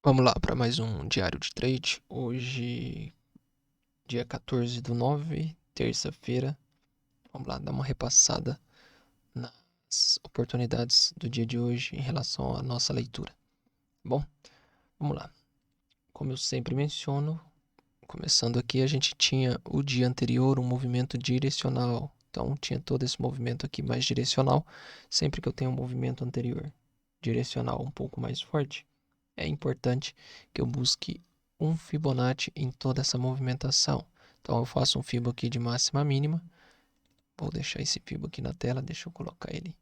Vamos lá para mais um diário de trade. Hoje, dia 14/9, terça-feira. Vamos lá dar uma repassada nas oportunidades do dia de hoje em relação à nossa leitura. Bom, vamos lá. Como eu sempre menciono, começando aqui, a gente tinha o dia anterior um movimento direcional. Então, tinha todo esse movimento aqui mais direcional. Sempre que eu tenho um movimento anterior direcional um pouco mais forte, é importante que eu busque um Fibonacci em toda essa movimentação. Então eu faço um Fibo aqui de máxima a mínima. Vou deixar esse Fibo aqui na tela, deixa eu colocar ele.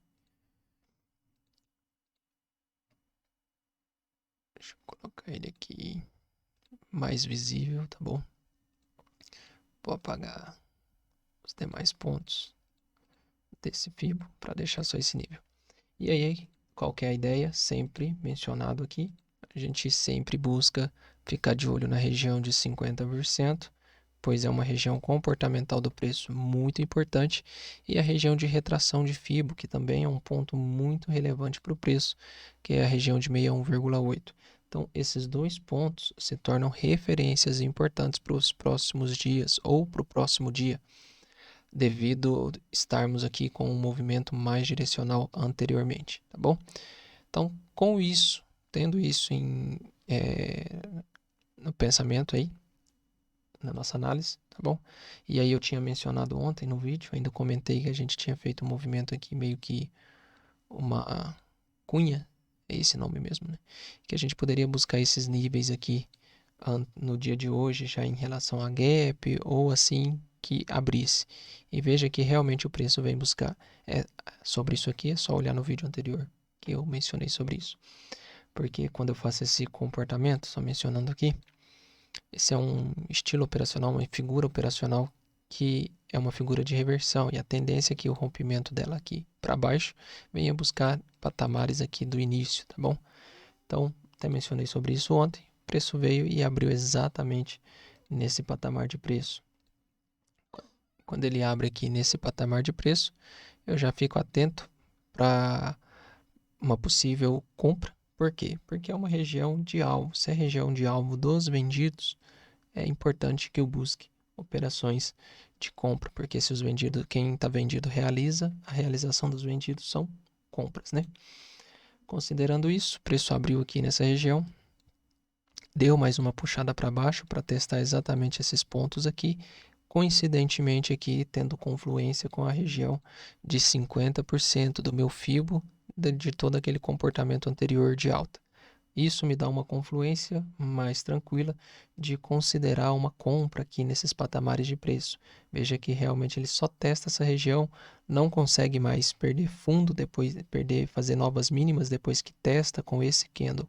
Deixa eu colocar ele aqui mais visível, tá bom? Vou apagar os demais pontos desse Fibo para deixar só esse nível. E aí, qual que é a ideia? Sempre mencionado aqui, a gente sempre busca ficar de olho na região de 50%, pois é uma região comportamental do preço muito importante, e a região de retração de Fibo, que também é um ponto muito relevante para o preço, que é a região de 61,8. Então, esses dois pontos se tornam referências importantes para os próximos dias ou para o próximo dia, devido a estarmos aqui com um movimento mais direcional anteriormente, tá bom? Então, com isso, tendo isso no pensamento aí, na nossa análise, tá bom? E aí eu tinha mencionado ontem no vídeo, ainda comentei que a gente tinha feito um movimento aqui, meio que uma cunha, é esse nome mesmo, né? Que a gente poderia buscar esses níveis aqui no dia de hoje, já em relação a gap, ou assim que abrisse. E veja que realmente o preço vem buscar. Sobre isso aqui, é só olhar no vídeo anterior que eu mencionei sobre isso. Porque quando eu faço esse comportamento, só mencionando aqui, esse é um estilo operacional, uma figura operacional que é uma figura de reversão, e a tendência é que o rompimento dela aqui para baixo venha buscar patamares aqui do início, tá bom? Então, até mencionei sobre isso ontem. O preço veio e abriu exatamente nesse patamar de preço. Quando ele abre aqui nesse patamar de preço, eu já fico atento para uma possível compra. Por quê? Porque é uma região de alvo. Se é região de alvo dos vendidos, é importante que eu busque operações de compra, porque se os vendidos, quem está vendido realiza, a realização dos vendidos são compras, né? Considerando isso, o preço abriu aqui nessa região, deu mais uma puxada para baixo para testar exatamente esses pontos aqui, coincidentemente aqui tendo confluência com a região de 50% do meu FIBO de todo aquele comportamento anterior de alta. Isso me dá uma confluência mais tranquila de considerar uma compra aqui nesses patamares de preço. Veja que realmente ele só testa essa região, não consegue mais perder fundo depois, fazer novas mínimas depois que testa com esse candle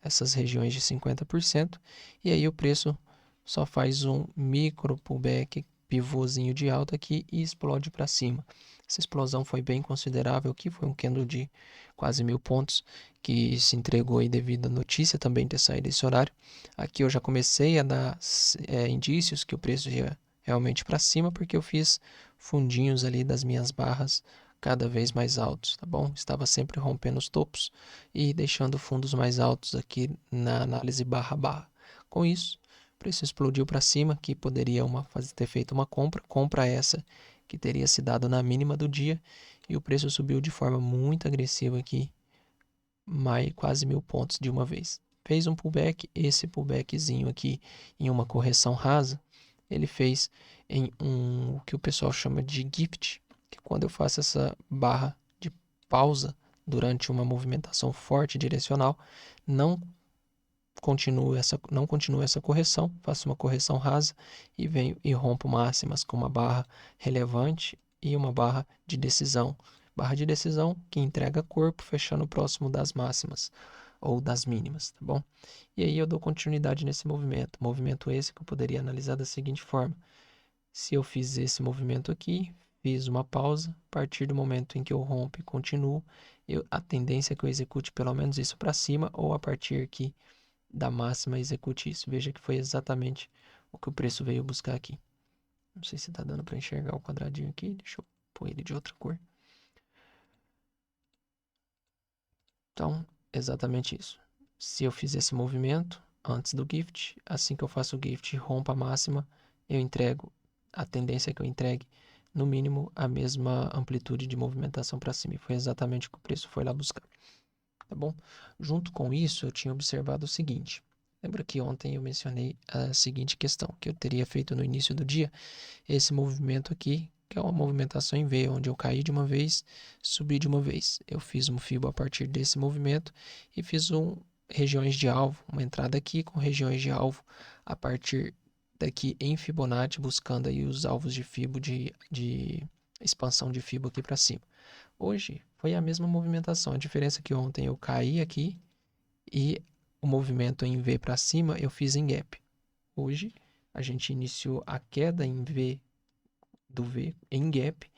essas regiões de 50%, e aí o preço só faz um micro pullback, pivôzinho de alta aqui e explode para cima. Essa explosão foi bem considerável aqui, foi um candle de quase 1.000 pontos que se entregou aí devido à notícia também ter saído esse horário. Aqui eu já comecei a dar indícios que o preço ia realmente para cima, porque eu fiz fundinhos ali das minhas barras cada vez mais altos, tá bom? Estava sempre rompendo os topos e deixando fundos mais altos aqui na análise barra barra. Com isso, o preço explodiu para cima, que poderia ter feito uma compra essa que teria se dado na mínima do dia, e o preço subiu de forma muito agressiva aqui, quase 1.000 pontos de uma vez. Fez um pullback, esse pullbackzinho aqui em uma correção rasa, ele fez em o que o pessoal chama de gift, que quando eu faço essa barra de pausa durante uma movimentação forte direcional, não continuo essa correção, faço uma correção rasa e venho e rompo máximas com uma barra relevante e uma barra de decisão. Barra de decisão que entrega corpo fechando próximo das máximas ou das mínimas, tá bom? E aí eu dou continuidade nesse movimento. Movimento esse que eu poderia analisar da seguinte forma: se eu fiz esse movimento aqui, fiz uma pausa, a partir do momento em que eu rompo e continuo, a tendência é que eu execute pelo menos isso para cima, ou a partir aqui da máxima execute isso. Veja que foi exatamente o que o preço veio buscar aqui. Não sei se está dando para enxergar o quadradinho aqui, deixa eu pôr ele de outra cor. Então, exatamente isso. se eu fizer esse movimento antes do gift, assim que eu faço o gift e rompa a máxima, eu entrego, a tendência é que eu entregue no mínimo a mesma amplitude de movimentação para cima. E foi exatamente o que o preço foi lá buscar. Tá bom? Junto com isso, eu tinha observado o seguinte. Lembra que ontem eu mencionei a seguinte questão, que eu teria feito no início do dia esse movimento aqui, que é uma movimentação em V, onde eu caí de uma vez, subi de uma vez. Eu fiz um fibo a partir desse movimento e fiz regiões de alvo, uma entrada aqui com regiões de alvo a partir daqui em Fibonacci, buscando aí os alvos de fibo de expansão de fibo aqui para cima. Hoje foi a mesma movimentação, a diferença é que ontem eu caí aqui e o movimento em V para cima eu fiz em gap. Hoje a gente iniciou a queda em V do V em gap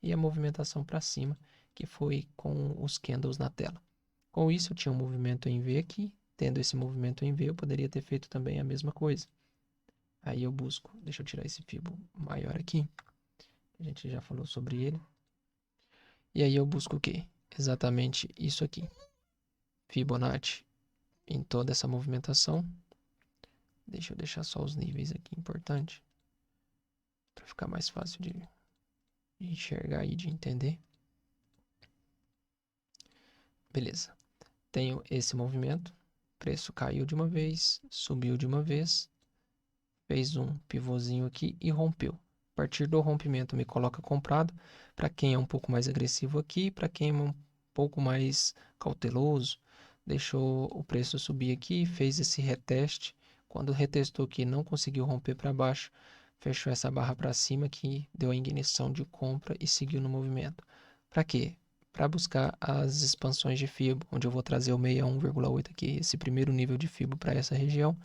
e a movimentação para cima, que foi com os candles na tela. Com isso, eu tinha um movimento em V aqui. Tendo esse movimento em V, eu poderia ter feito também a mesma coisa. Aí eu busco, deixa eu tirar esse fibo maior aqui. A gente já falou sobre ele. E aí eu busco o quê? Exatamente isso aqui. Fibonacci em toda essa movimentação. Deixa eu deixar só os níveis aqui importante, para ficar mais fácil de enxergar e de entender. Beleza. Tenho esse movimento. Preço caiu de uma vez, subiu de uma vez, fez um pivôzinho aqui e rompeu. A partir do rompimento me coloca comprado. Para quem é um pouco mais agressivo aqui, para quem é um pouco mais cauteloso, deixou o preço subir aqui, fez esse reteste. Quando retestou aqui, não conseguiu romper para baixo, fechou essa barra para cima que deu a ignição de compra e seguiu no movimento. Para quê? Para buscar as expansões de FIBO, onde eu vou trazer o 61,8 aqui, esse primeiro nível de FIBO para essa região,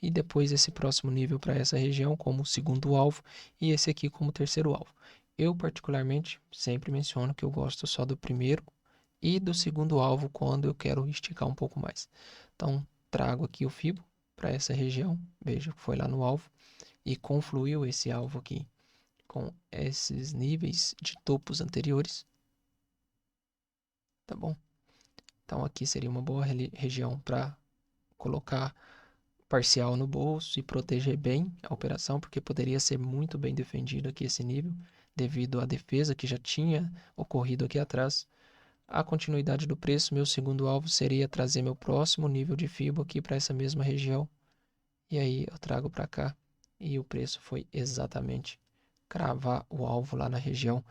e depois esse próximo nível para essa região como segundo alvo, e esse aqui como terceiro alvo. Eu, particularmente, sempre menciono que eu gosto só do primeiro e do segundo alvo quando eu quero esticar um pouco mais. Então, trago aqui o FIBO para essa região, veja que foi lá no alvo, e confluiu esse alvo aqui com esses níveis de topos anteriores, tá bom? Então aqui seria uma boa região para colocar parcial no bolso e proteger bem a operação, porque poderia ser muito bem defendido aqui esse nível, devido à defesa que já tinha ocorrido aqui atrás. A continuidade do preço, meu segundo alvo seria trazer meu próximo nível de FIBO aqui para essa mesma região. E aí eu trago para cá e o preço foi exatamente cravar o alvo lá na região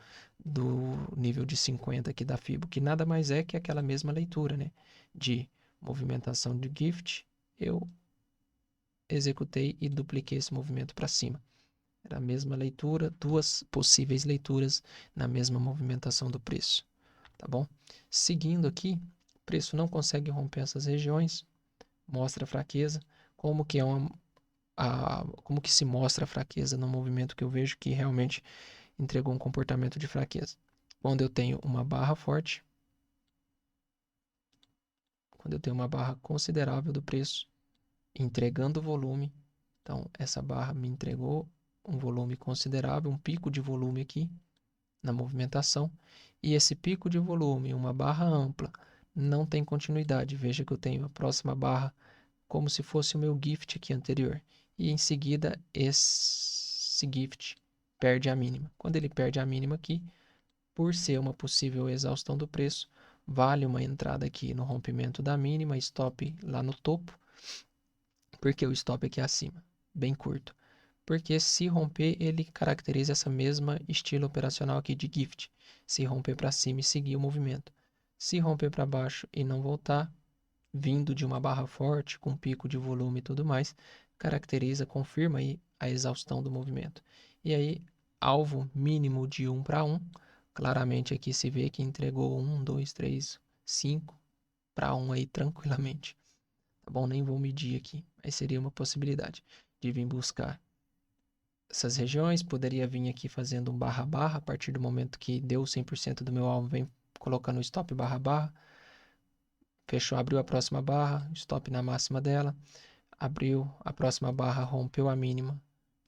do nível de 50 aqui da FIBO, que nada mais é que aquela mesma leitura, né? De movimentação de gift, eu executei e dupliquei esse movimento para cima. Era a mesma leitura, duas possíveis leituras na mesma movimentação do preço, tá bom? Seguindo aqui, o preço não consegue romper essas regiões, mostra fraqueza, como que como que se mostra a fraqueza no movimento que eu vejo que realmente entregou um comportamento de fraqueza. Quando eu tenho uma barra forte, quando eu tenho uma barra considerável do preço, entregando volume, então essa barra me entregou um volume considerável, um pico de volume aqui na movimentação, e esse pico de volume, uma barra ampla, não tem continuidade. Veja que eu tenho a próxima barra como se fosse o meu gift aqui anterior, e em seguida esse gift perde a mínima. Quando ele perde a mínima aqui, por ser uma possível exaustão do preço, vale uma entrada aqui no rompimento da mínima, stop lá no topo, porque o stop aqui é acima, bem curto. Porque se romper, ele caracteriza essa mesma estilo operacional aqui de gift. Se romper para cima e seguir o movimento. Se romper para baixo e não voltar, vindo de uma barra forte, com pico de volume e tudo mais, caracteriza, confirma aí a exaustão do movimento. E aí, alvo mínimo de 1 para 1, claramente aqui se vê que entregou 1, 2, 3, 5 para 1 aí tranquilamente. Tá bom? Nem vou medir aqui, mas seria uma possibilidade de vir buscar essas regiões. Poderia vir aqui fazendo um barra barra, a partir do momento que deu 100% do meu alvo, vem colocando o stop barra barra, fechou, abriu a próxima barra, stop na máxima dela, abriu a próxima barra, rompeu a mínima,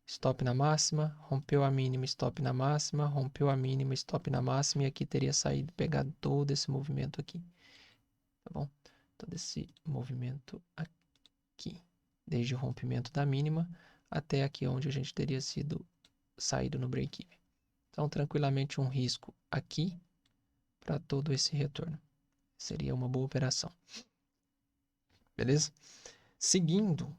stop na máxima, rompeu a mínima, stop na máxima, rompeu a mínima, stop na máxima, e aqui teria saído, pegado todo esse movimento aqui, tá bom? todo esse movimento aqui, desde o rompimento da mínima até aqui onde a gente teria sido saído no break-even. Então, tranquilamente um risco aqui para todo esse retorno. Seria uma boa operação. Beleza? Seguindo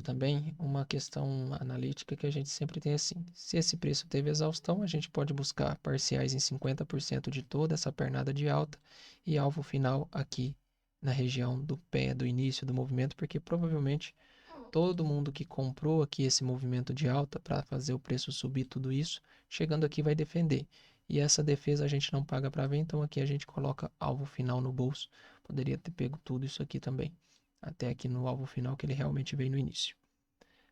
também uma questão analítica que a gente sempre tem assim. Se esse preço teve exaustão, a gente pode buscar parciais em 50% de toda essa pernada de alta e alvo final aqui na região do pé, do início do movimento, porque provavelmente todo mundo que comprou aqui esse movimento de alta para fazer o preço subir tudo isso, chegando aqui vai defender. E essa defesa a gente não paga para ver, então aqui a gente coloca alvo final no bolso. Poderia ter pego tudo isso aqui também. Até aqui no alvo final que ele realmente veio no início.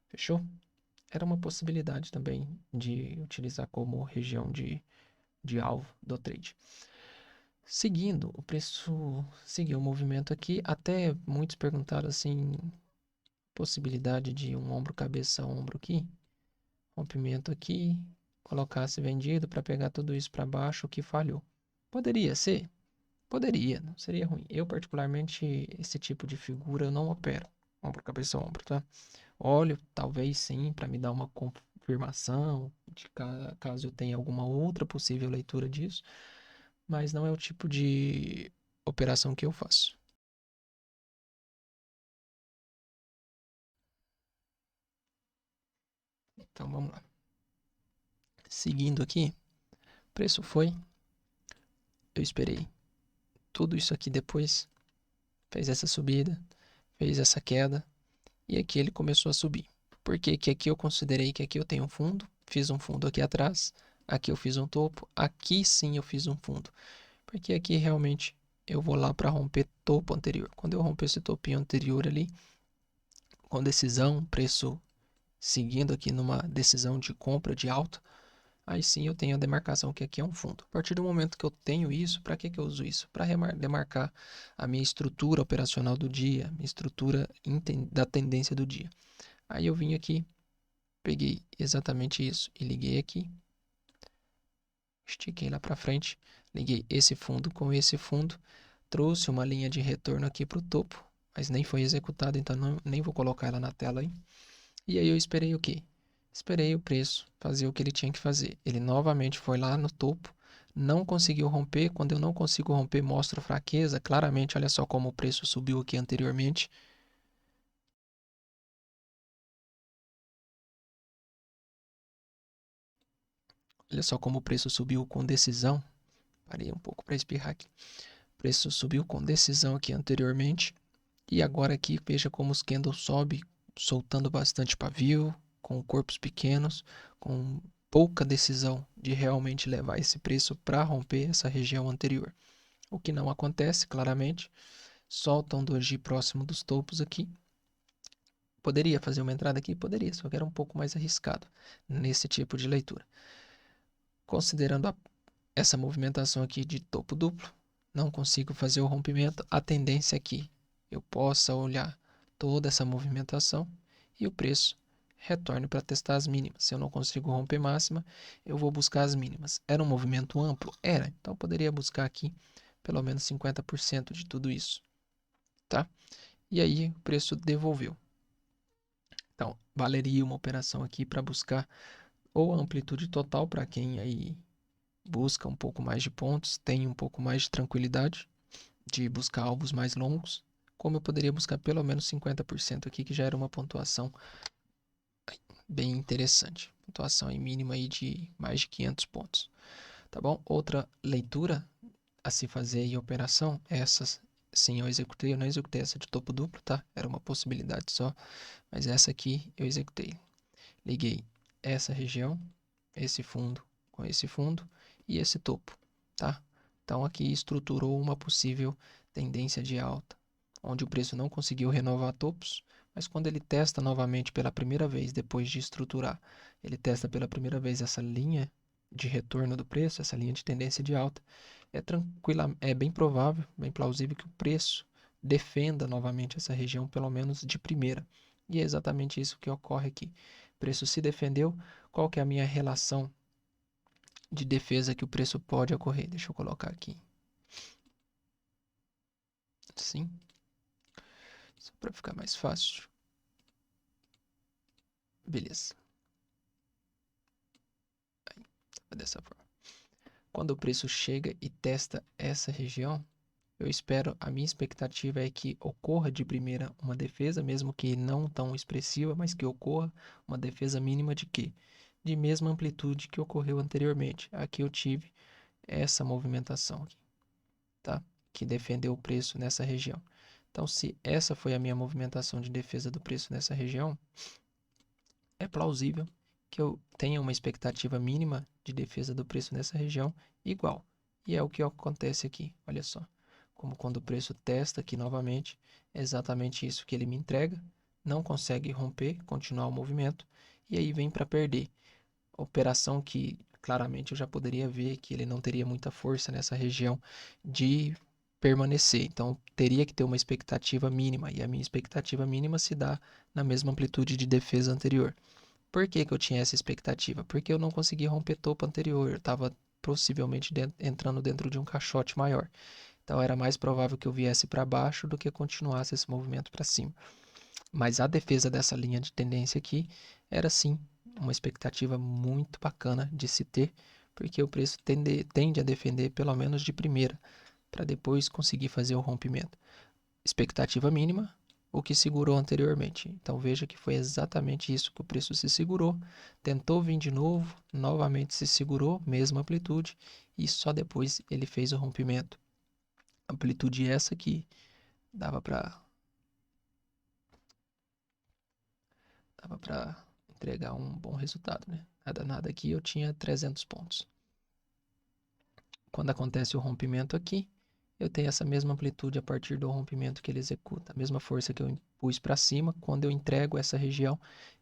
Fechou? Era uma possibilidade também de utilizar como região de alvo do trade. Seguindo, o preço seguiu o movimento aqui. Até muitos perguntaram assim, possibilidade de um ombro, cabeça, ombro aqui. Rompimento aqui. Colocasse vendido para pegar tudo isso para baixo, o que falhou. Poderia ser? Poderia, não seria ruim. Eu, particularmente, esse tipo de figura eu não opero. Ombro, cabeça, ombro, tá? Olho, talvez sim, para me dar uma confirmação de caso eu tenha alguma outra possível leitura disso, mas não é o tipo de operação que eu faço. Então vamos lá. Seguindo aqui, o preço foi, eu esperei tudo isso aqui depois, fez essa subida, fez essa queda, e aqui ele começou a subir. Por que que aqui eu considerei que aqui eu tenho um fundo, fiz um fundo aqui atrás, aqui eu fiz um topo, aqui sim eu fiz um fundo. Porque aqui realmente eu vou lá para romper topo anterior. Quando eu romper esse topinho anterior ali, com decisão, preço seguindo aqui numa decisão de compra de alta, aí sim eu tenho a demarcação que aqui é um fundo. A partir do momento que eu tenho isso, para que eu uso isso? Para demarcar a minha estrutura operacional do dia, minha estrutura da tendência do dia. Aí eu vim aqui, peguei exatamente isso e liguei aqui. Estiquei lá para frente, liguei esse fundo com esse fundo, trouxe uma linha de retorno aqui para o topo, mas nem foi executada, então nem vou colocar ela na tela aí. E aí eu esperei o quê? Esperei o preço fazer o que ele tinha que fazer. Ele novamente foi lá no topo, não conseguiu romper. Quando eu não consigo romper, mostra fraqueza. Claramente, olha só como o preço subiu aqui anteriormente. Olha só como o preço subiu com decisão. Parei um pouco para espirrar aqui. O preço subiu com decisão aqui anteriormente. E agora aqui, veja como os candles sobe, soltando bastante pavio, com corpos pequenos, com pouca decisão de realmente levar esse preço para romper essa região anterior. O que não acontece, claramente, soltam doji próximo dos topos aqui. Poderia fazer uma entrada aqui? Poderia, só que era um pouco mais arriscado nesse tipo de leitura. Considerando essa movimentação aqui de topo duplo, não consigo fazer o rompimento. A tendência é que eu possa olhar toda essa movimentação e o preço retorne para testar as mínimas. Se eu não consigo romper máxima, eu vou buscar as mínimas. Era um movimento amplo? Era. Então, eu poderia buscar aqui pelo menos 50% de tudo isso, tá? E aí, o preço devolveu. Então, valeria uma operação aqui para buscar ou a amplitude total para quem aí busca um pouco mais de pontos, tem um pouco mais de tranquilidade de buscar alvos mais longos, como eu poderia buscar pelo menos 50% aqui, que já era uma pontuação bem interessante. Pontuação aí mínima aí de mais de 500 pontos. Tá bom? Outra leitura a se fazer em operação, essas sim eu não executei essa de topo duplo, tá? Era uma possibilidade só, mas essa aqui eu executei. Liguei essa região, esse fundo com esse fundo e esse topo, tá? Então aqui estruturou uma possível tendência de alta, onde o preço não conseguiu renovar topos, mas quando ele testa novamente pela primeira vez, depois de estruturar, ele testa pela primeira vez essa linha de retorno do preço, essa linha de tendência de alta, é bem provável, bem plausível que o preço defenda novamente essa região, pelo menos de primeira. E é exatamente isso que ocorre aqui. O preço se defendeu. Qual que é a minha relação de defesa que o preço pode ocorrer? Deixa eu colocar aqui. Sim. Só para ficar mais fácil. Beleza. Aí, dessa forma. Quando o preço chega e testa essa região, a minha expectativa é que ocorra de primeira uma defesa, mesmo que não tão expressiva, mas que ocorra uma defesa mínima de quê? De mesma amplitude que ocorreu anteriormente. Aqui eu tive essa movimentação aqui, tá? Que defendeu o preço nessa região. Então, se essa foi a minha movimentação de defesa do preço nessa região, é plausível que eu tenha uma expectativa mínima de defesa do preço nessa região igual. E é o que acontece aqui, olha só. Como quando o preço testa aqui novamente, é exatamente isso que ele me entrega, não consegue romper, continuar o movimento, e aí vem para perder. Operação que claramente eu já poderia ver que ele não teria muita força nessa região de permanecer. Então, teria que ter uma expectativa mínima, e a minha expectativa mínima se dá na mesma amplitude de defesa anterior. Por que que eu tinha essa expectativa? Porque eu não consegui romper topo anterior, eu estava possivelmente entrando dentro de um caixote maior. Então, era mais provável que eu viesse para baixo do que continuasse esse movimento para cima. Mas a defesa dessa linha de tendência aqui era sim uma expectativa muito bacana de se ter, porque o preço tende a defender pelo menos de primeira, para depois conseguir fazer o rompimento. Expectativa mínima, o que segurou anteriormente. Então veja que foi exatamente isso que o preço se segurou, tentou vir de novo, novamente se segurou, mesma amplitude, e só depois ele fez o rompimento. Amplitude essa que dava para entregar um bom resultado, né? Nada aqui eu tinha 300 pontos. Quando acontece o rompimento aqui, eu tenho essa mesma amplitude a partir do rompimento que ele executa. A mesma força que eu impus para cima, quando eu entrego essa região,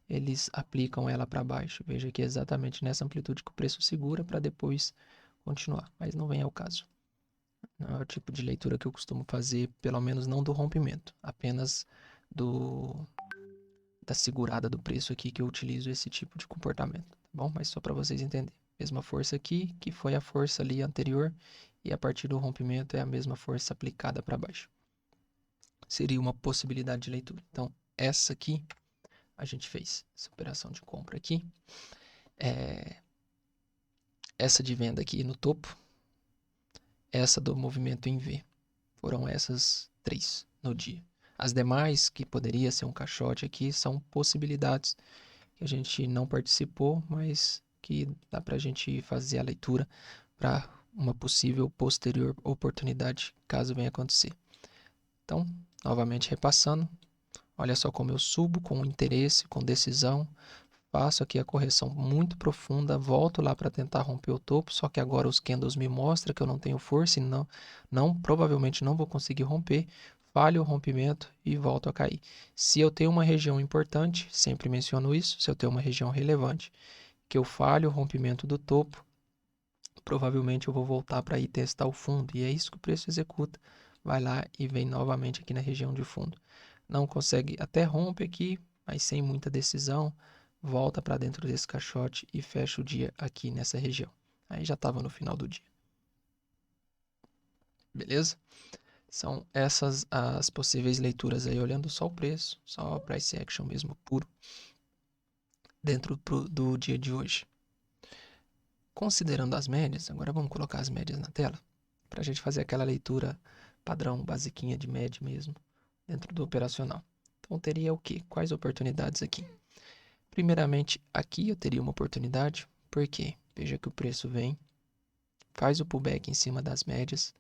eles aplicam ela para baixo. Veja que é exatamente nessa amplitude que o preço segura para depois continuar, mas não vem ao caso. Não é o tipo de leitura que eu costumo fazer, pelo menos não do rompimento, apenas da segurada do preço aqui que eu utilizo esse tipo de comportamento, tá bom? Mas só para vocês entenderem. Mesma força aqui, que foi a força ali anterior, e a partir do rompimento é a mesma força aplicada para baixo. Seria uma possibilidade de leitura. Então, essa aqui, a gente fez essa operação de compra aqui. Essa de venda aqui no topo, essa do movimento em V. Foram essas 3 no dia. As demais, que poderia ser um caixote aqui, são possibilidades que a gente não participou, mas que dá para a gente fazer a leitura para uma possível posterior oportunidade, caso venha acontecer. Então, novamente repassando, olha só como eu subo com interesse, com decisão, faço aqui a correção muito profunda, volto lá para tentar romper o topo, só que agora os candles me mostram que eu não tenho força e provavelmente não vou conseguir romper, falho o rompimento e volto a cair. Se eu tenho uma região importante, sempre menciono isso, se eu tenho uma região relevante, que eu falho o rompimento do topo, provavelmente eu vou voltar para ir testar o fundo, e é isso que o preço executa. Vai lá e vem novamente aqui na região de fundo. Não consegue, até rompe aqui, mas sem muita decisão, volta para dentro desse caixote e fecha o dia aqui nessa região. Aí já estava no final do dia. Beleza? São essas as possíveis leituras aí, olhando só o preço, só price action mesmo, puro, dentro do dia de hoje. Considerando as médias, agora vamos colocar as médias na tela, para a gente fazer aquela leitura padrão, basiquinha de média mesmo, dentro do operacional. Então, teria o quê? Quais oportunidades aqui? Primeiramente, aqui eu teria uma oportunidade, porque veja que o preço vem, faz o pullback em cima das médias,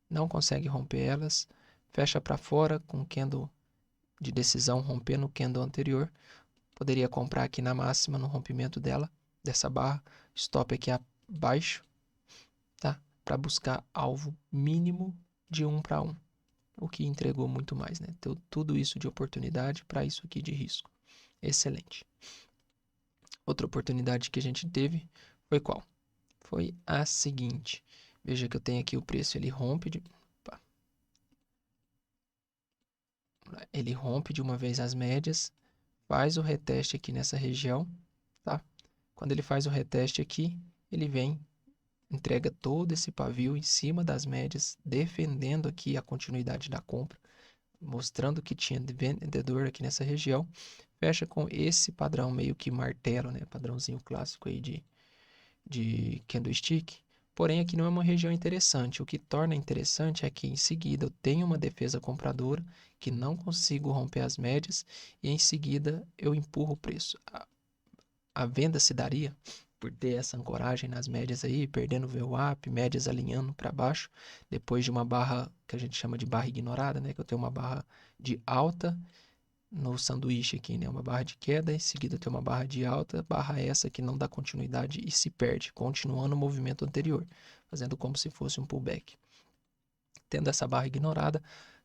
não consegue romper elas, fecha para fora com candle de decisão rompendo o candle anterior, poderia comprar aqui na máxima no rompimento dessa barra, stop aqui abaixo, tá? Para buscar alvo mínimo de 1 para 1, o que entregou muito mais, né? Então, tudo isso de oportunidade para isso aqui de risco. Excelente. Outra oportunidade que a gente teve foi qual? Foi a seguinte. Veja que eu tenho aqui o preço, ele rompe de uma vez as médias, faz o reteste aqui nessa região, tá? Quando ele faz o reteste aqui, ele vem, entrega todo esse pavio em cima das médias, defendendo aqui a continuidade da compra. mostrando que tinha vendedor aqui nessa região, fecha com esse padrão meio que martelo, né? Padrãozinho clássico aí de candlestick. Porém, aqui não é uma região interessante. O que torna interessante é que em seguida eu tenho uma defesa compradora que não consigo romper as médias e em seguida eu empurro o preço. A venda se daria por ter essa ancoragem nas médias aí, perdendo o VWAP, médias alinhando para baixo, depois de uma barra que a gente chama de barra ignorada, né? Que eu tenho uma barra de alta no sanduíche aqui, né? Uma barra de queda, em seguida tem uma barra de alta, barra essa que não dá continuidade e se perde, continuando o movimento anterior, fazendo como se fosse um pullback. Tendo essa barra ignorada,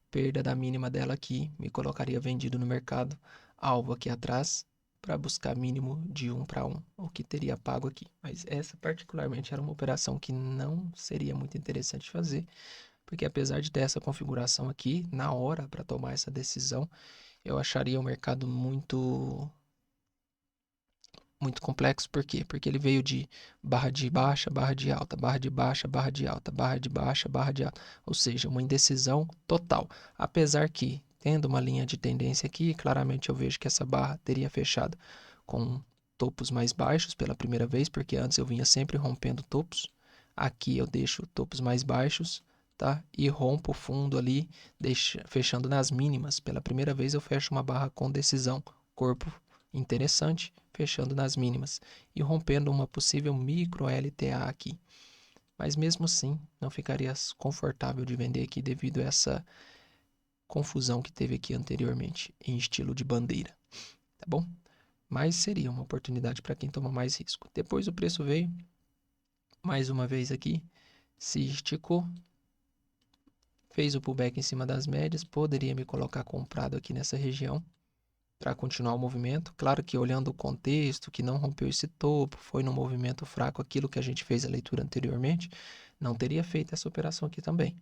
perda da mínima dela aqui, me colocaria vendido no mercado, alvo aqui atrás, para buscar mínimo de 1 para 1, o que teria pago aqui. Mas essa particularmente era uma operação que não seria muito interessante fazer, porque apesar de ter essa configuração aqui, na hora para tomar essa decisão, eu acharia o mercado muito complexo. Por quê? Porque ele veio de barra de baixa, barra de alta, barra de baixa, barra de alta, barra de baixa, barra de alta. Ou seja, uma indecisão total. Apesar que, tendo uma linha de tendência aqui, claramente eu vejo que essa barra teria fechado com topos mais baixos pela primeira vez, porque antes eu vinha sempre rompendo topos. Aqui eu deixo topos mais baixos, tá? E rompo o fundo ali, fechando nas mínimas. Pela primeira vez eu fecho uma barra com decisão, corpo interessante, fechando nas mínimas e rompendo uma possível micro LTA aqui. Mas mesmo assim, não ficaria confortável de vender aqui devido a essa confusão que teve aqui anteriormente em estilo de bandeira, tá bom? Mas seria uma oportunidade para quem toma mais risco. Depois o preço veio, mais uma vez aqui, se esticou, fez o pullback em cima das médias, poderia me colocar comprado aqui nessa região para continuar o movimento. Claro que olhando o contexto, que não rompeu esse topo, foi num movimento fraco, aquilo que a gente fez a leitura anteriormente, não teria feito essa operação aqui também,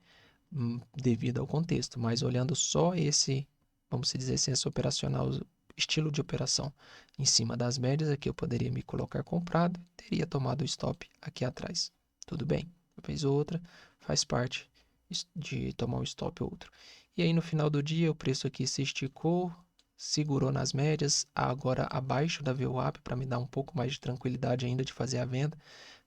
devido ao contexto. Mas olhando só esse, vamos dizer assim, esse operacional, estilo de operação em cima das médias, aqui eu poderia me colocar comprado, teria tomado o stop aqui atrás. Tudo bem, uma vez ou outra, faz parte de tomar um stop ou outro. E aí no final do dia o preço aqui se esticou, segurou nas médias, agora abaixo da VWAP para me dar um pouco mais de tranquilidade ainda de fazer a venda.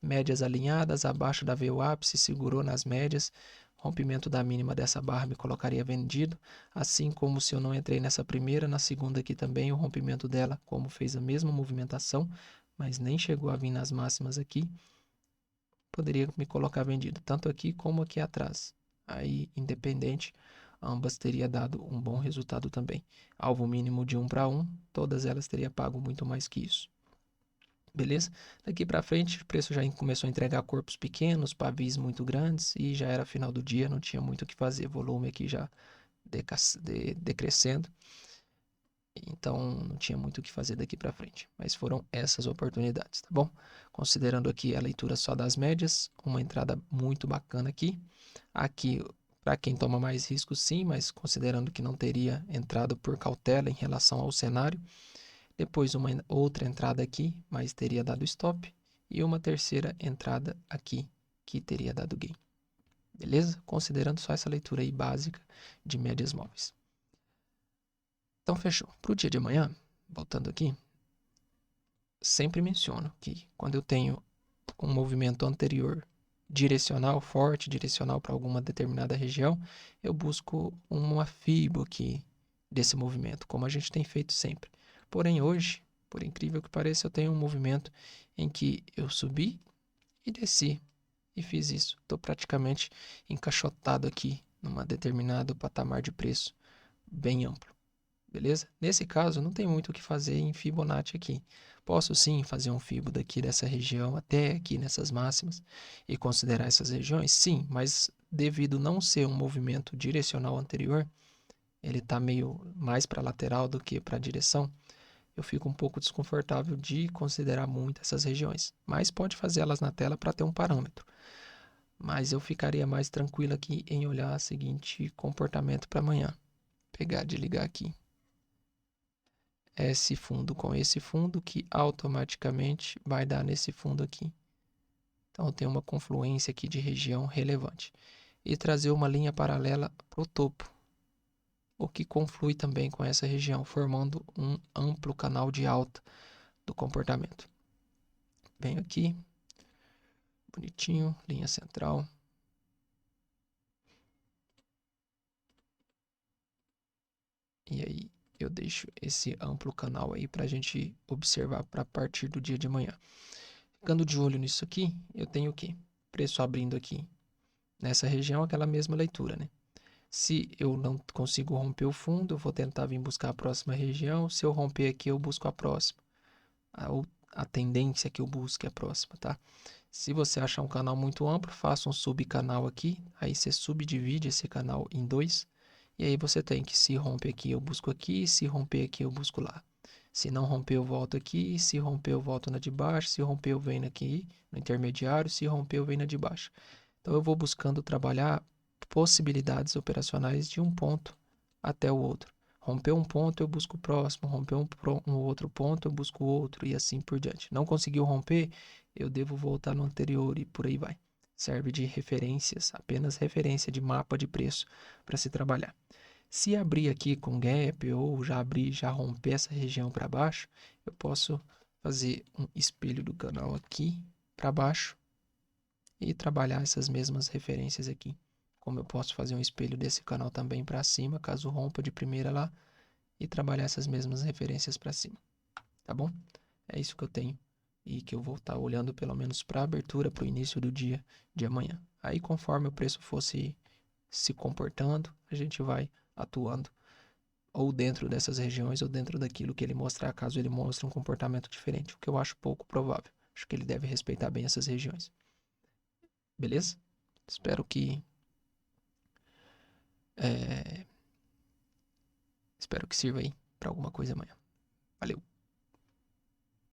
Médias alinhadas, abaixo da VWAP, se segurou nas médias. Rompimento da mínima dessa barra me colocaria vendido, assim como se eu não entrei nessa primeira, na segunda aqui também o rompimento dela, como fez a mesma movimentação, mas nem chegou a vir nas máximas aqui, poderia me colocar vendido, tanto aqui como aqui atrás. Aí, independente, ambas teria dado um bom resultado também. Alvo mínimo de 1 para 1, todas elas teria pago muito mais que isso. Beleza? Daqui para frente, o preço já começou a entregar corpos pequenos, pavis muito grandes e já era final do dia, não tinha muito o que fazer. Volume aqui já decrescendo. Então, não tinha muito o que fazer daqui para frente. Mas foram essas oportunidades, tá bom? Considerando aqui a leitura só das médias, uma entrada muito bacana aqui. Aqui, para quem toma mais risco, sim, mas considerando que não teria entrado por cautela em relação ao cenário. Depois uma outra entrada aqui, mas teria dado stop. E uma terceira entrada aqui, que teria dado gain. Beleza? Considerando só essa leitura aí básica de médias móveis. Então, fechou. Para o dia de amanhã, voltando aqui, sempre menciono que quando eu tenho um movimento anterior direcional, forte, direcional para alguma determinada região, eu busco uma FIBO aqui desse movimento, como a gente tem feito sempre. Porém, hoje, por incrível que pareça, eu tenho um movimento em que eu subi e desci e fiz isso. Estou praticamente encaixotado aqui num determinado patamar de preço bem amplo. Beleza? Nesse caso, não tem muito o que fazer em Fibonacci aqui. Posso sim fazer um Fibo daqui dessa região até aqui nessas máximas e considerar essas regiões? Sim, mas devido não ser um movimento direcional anterior, ele está meio mais para lateral do que para a direção, eu fico um pouco desconfortável de considerar muito essas regiões. Mas pode fazer elas na tela para ter um parâmetro. Mas eu ficaria mais tranquilo aqui em olhar o seguinte comportamento para amanhã. Pegar, desligar aqui. Esse fundo com esse fundo que automaticamente vai dar nesse fundo aqui. Então tem uma confluência aqui de região relevante. E trazer uma linha paralela para o topo. o que conflui também com essa região, formando um amplo canal de alta do comportamento. Venho aqui, bonitinho, linha central. E aí eu deixo esse amplo canal aí para a gente observar para partir do dia de amanhã. Ficando de olho nisso aqui, eu tenho o quê? Preço abrindo aqui nessa região, aquela mesma leitura, né? Se eu não consigo romper o fundo, eu vou tentar vir buscar a próxima região. Se eu romper aqui, eu busco a próxima. A tendência que eu busque é a próxima, tá? Se você achar um canal muito amplo, faça um subcanal aqui. Aí você subdivide esse canal em dois. E aí você tem que se romper aqui, eu busco aqui. Se romper aqui, eu busco lá. Se não romper, eu volto aqui. Se romper, eu volto na de baixo. Se romper, eu venho aqui no intermediário. Se romper, eu venho na de baixo. Então eu vou buscando trabalhar possibilidades operacionais de um ponto até o outro. Romper um ponto, eu busco o próximo. Romper um outro ponto, eu busco outro e assim por diante. Não conseguiu romper, eu devo voltar no anterior e por aí vai. Serve de referências, apenas referência de mapa de preço para se trabalhar. Se abrir aqui com gap ou já abrir, já romper essa região para baixo, eu posso fazer um espelho do canal aqui para baixo e trabalhar essas mesmas referências aqui. Como eu posso fazer um espelho desse canal também para cima, caso rompa de primeira lá, e trabalhar essas mesmas referências para cima, tá bom? É isso que eu tenho e que eu vou estar olhando pelo menos para a abertura, para o início do dia de amanhã. Aí, conforme o preço fosse se comportando, a gente vai atuando ou dentro dessas regiões ou dentro daquilo que ele mostrar, caso ele mostre um comportamento diferente, o que eu acho pouco provável. Acho que ele deve respeitar bem essas regiões. Beleza? Espero que espero que sirva aí para alguma coisa amanhã. Valeu!